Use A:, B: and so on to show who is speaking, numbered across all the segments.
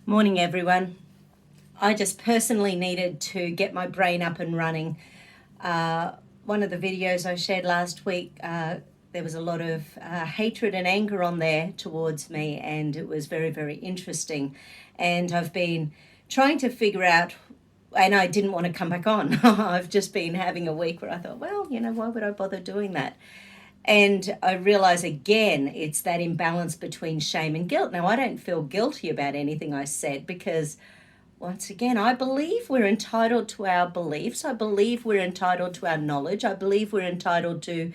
A: Morning, everyone. I just personally needed to get my brain up and running. One of the videos I shared last week, there was a lot of hatred and anger on there towards me, and it was very, very interesting. And I've been trying to figure out, and I didn't want to come back on. I've just been having a week where I thought, well, why would I bother doing that? And I realize again, it's that imbalance between shame and guilt. Now, I don't feel guilty about anything I said because, once again, I believe we're entitled to our beliefs. I believe we're entitled to our knowledge. I believe we're entitled to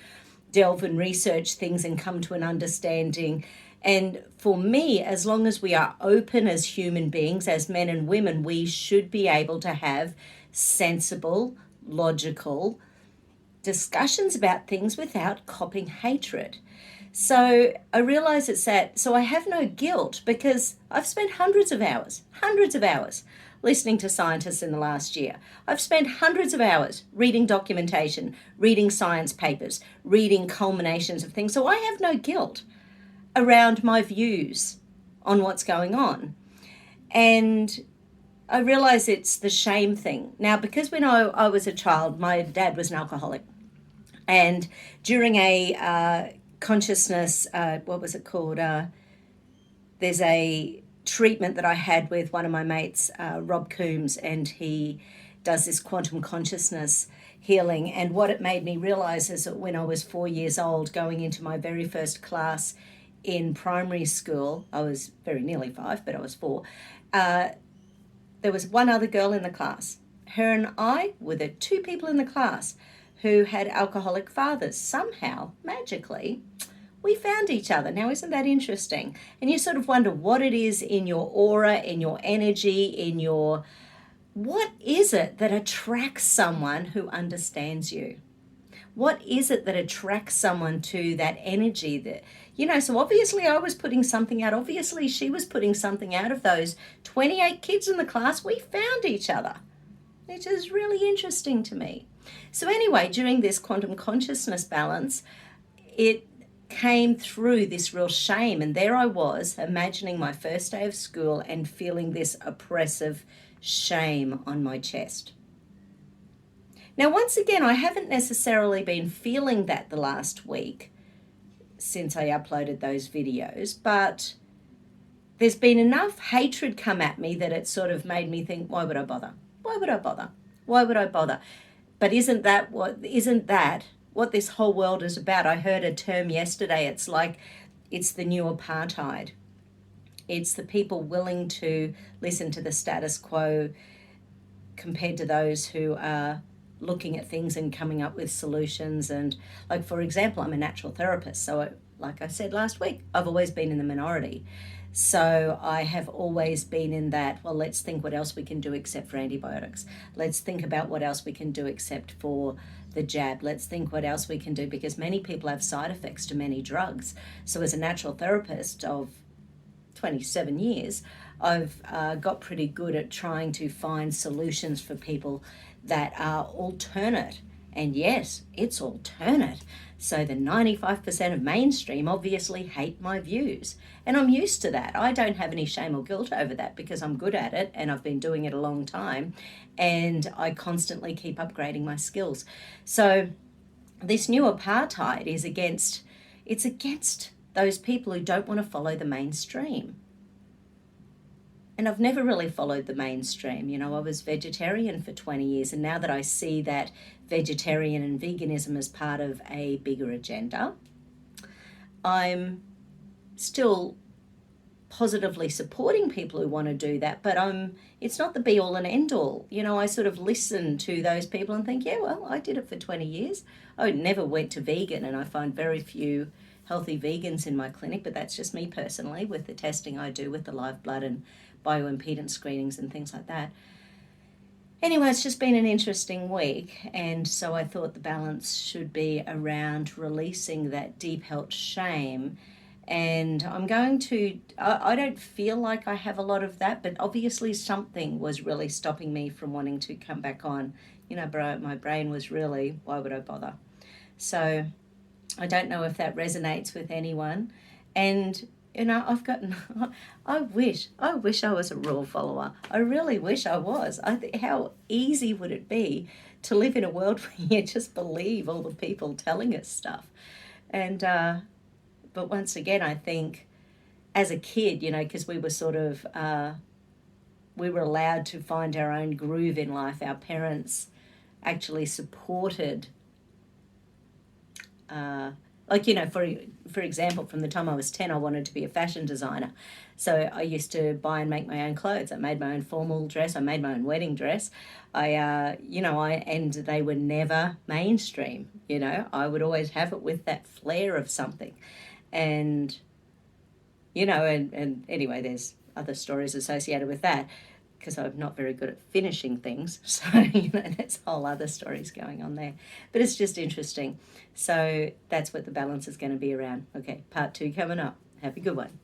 A: delve and research things and come to an understanding. And for me, as long as we are open as human beings, as men and women, we should be able to have sensible, logical discussions about things without copying hatred. So I realize it's that. So I have no guilt because I've spent hundreds of hours listening to scientists in the last year. I've spent hundreds of hours reading documentation, reading science papers, reading culminations of things. So I have no guilt around my views on what's going on. And I realize it's the shame thing. Now, because when I was a child, my dad was an alcoholic. And during a consciousness, what was it called? There's a treatment that I had with one of my mates, Rob Coombs, and he does this quantum consciousness healing. And what it made me realize is that when I was 4 years old, going into my very first class in primary school, I was very nearly 5, but I was 4, there was one other girl in the class. Her and I were the two people in the class who had alcoholic fathers. Somehow, magically, we found each other. Now, isn't that interesting? And you sort of wonder what it is in your aura, in your energy, what is it that attracts someone who understands you? What is it that attracts someone to that energy that, so obviously I was putting something out. Obviously she was putting something out. Of those 28 kids in the class, we found each other, which is really interesting to me. So anyway, during this quantum consciousness balance, it came through this real shame. And there I was imagining my first day of school and feeling this oppressive shame on my chest. Now, once again, I haven't necessarily been feeling that the last week since I uploaded those videos, but there's been enough hatred come at me that it sort of made me think, why would I bother? Why would I bother? Why would I bother? But isn't that what this whole world is about? I heard a term yesterday. It's like it's the new apartheid. It's the people willing to listen to the status quo compared to those who are looking at things and coming up with solutions. And like, for example, I'm a natural therapist. So like I said last week, I've always been in the minority. So I have always been in that, well, let's think what else we can do except for antibiotics. Let's think about what else we can do except for the jab. Let's think what else we can do, because many people have side effects to many drugs. So as a natural therapist of 27 years, I've got pretty good at trying to find solutions for people that are alternate. And yes, it's alternate. So the 95% of mainstream obviously hate my views. And I'm used to that. I don't have any shame or guilt over that because I'm good at it and I've been doing it a long time. And I constantly keep upgrading my skills. So this new apartheid is against those people who don't want to follow the mainstream. And I've never really followed the mainstream. I was vegetarian for 20 years. And now that I see that vegetarian and veganism as part of a bigger agenda, I'm still positively supporting people who want to do that. But it's not the be all and end all. I sort of listen to those people and think, yeah, well, I did it for 20 years. I never went to vegan, and I find very few healthy vegans in my clinic, but that's just me personally with the testing I do with the live blood and bioimpedance screenings and things like that. Anyway, it's just been an interesting week, and so I thought the balance should be around releasing that deep held shame. And I don't feel like I have a lot of that, but obviously something was really stopping me from wanting to come back on. My brain was really, why would I bother? So I don't know if that resonates with anyone. And You know, I've gotten, I wish I was a rule follower. I really wish I was. I think how easy would it be to live in a world where you just believe all the people telling us stuff. And, but once again, I think as a kid, you know, because we were sort of, we were allowed to find our own groove in life. Our parents actually supported, uh, like, you know, for example, from the time I was 10, I wanted to be a fashion designer. So I used to buy and make my own clothes. I made my own formal dress. I made my own wedding dress. And they were never mainstream. You know, I would always have it with that flair of something. And, you know, and anyway, there's other stories associated with that because I'm not very good at finishing things. So, you know, there's whole other stories going on there. But it's just interesting. So that's what the balance is going to be around. Okay, part 2 coming up. Have a good one.